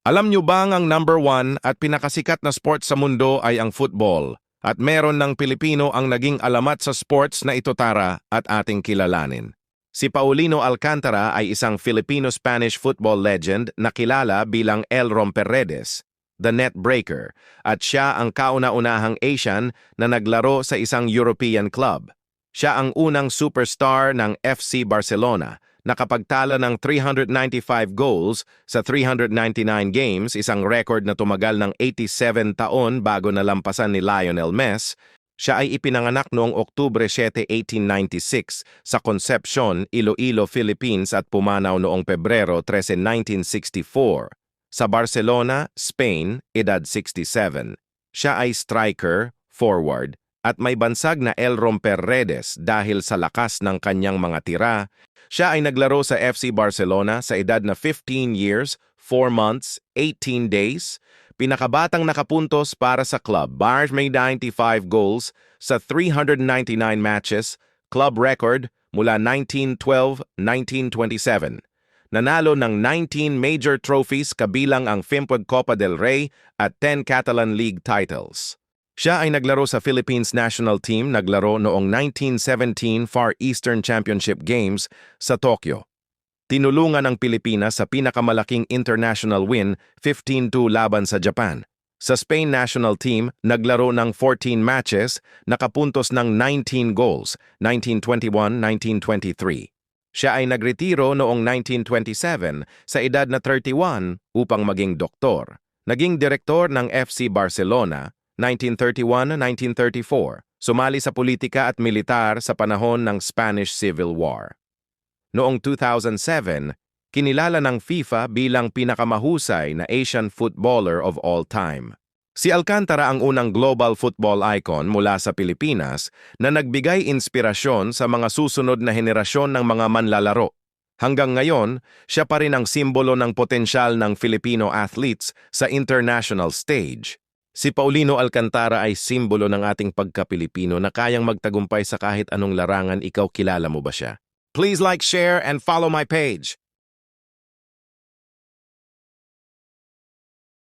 Alam nyo bang ang number one at pinakasikat na sport sa mundo ay ang football? At meron ng Pilipino ang naging alamat sa sports na ito tara at ating kilalanin. Si Paulino Alcantara ay isang Filipino-Spanish football legend na kilala bilang El Romperredes, the net breaker, at siya ang kauna-unahang Asian na naglaro sa isang European club. Siya ang unang superstar ng FC Barcelona, nakapagtala ng 395 goals sa 399 games, isang record na tumagal ng 87 taon bago nalampasan ni Lionel Messi. Siya ay ipinanganak noong Oktubre 7, 1896 sa Concepcion, Iloilo, Philippines at pumanaw noong Pebrero 13, 1964. Sa Barcelona, Spain, edad 67. Siya ay striker, forward, at may bansag na El Romperredes dahil sa lakas ng kanyang mga tira. Siya ay naglaro sa FC Barcelona sa edad na 15 years, 4 months, 18 days. Pinakabatang nakapuntos para sa club, may 95 goals sa 399 matches, club record mula 1912-1927. Nanalo ng 19 major trophies kabilang ang FIMPOG Copa del Rey at 10 Catalan League titles. Siya ay naglaro sa Philippines national team, naglaro noong 1917 Far Eastern Championship Games sa Tokyo. Tinulungan ang Pilipinas sa pinakamalaking international win, 15-2 laban sa Japan. Sa Spain national team, naglaro ng 14 matches, nakapuntos ng 19 goals, 1921-1923. Siya ay nagretiro noong 1927 sa edad na 31 upang maging doktor. Naging direktor ng FC Barcelona, 1931-1934. Sumali sa politika at militar sa panahon ng Spanish Civil War. Noong 2007, kinilala ng FIFA bilang pinakamahusay na Asian footballer of all time. Si Alcantara ang unang global football icon mula sa Pilipinas na nagbigay inspirasyon sa mga susunod na henerasyon ng mga manlalaro. Hanggang ngayon, siya pa rin ang simbolo ng potensyal ng Filipino athletes sa international stage. Si Paulino Alcantara ay simbolo ng ating pagka-Pilipino na kayang magtagumpay sa kahit anong larangan. Ikaw, kilala mo ba siya? Please like, share, and follow my page.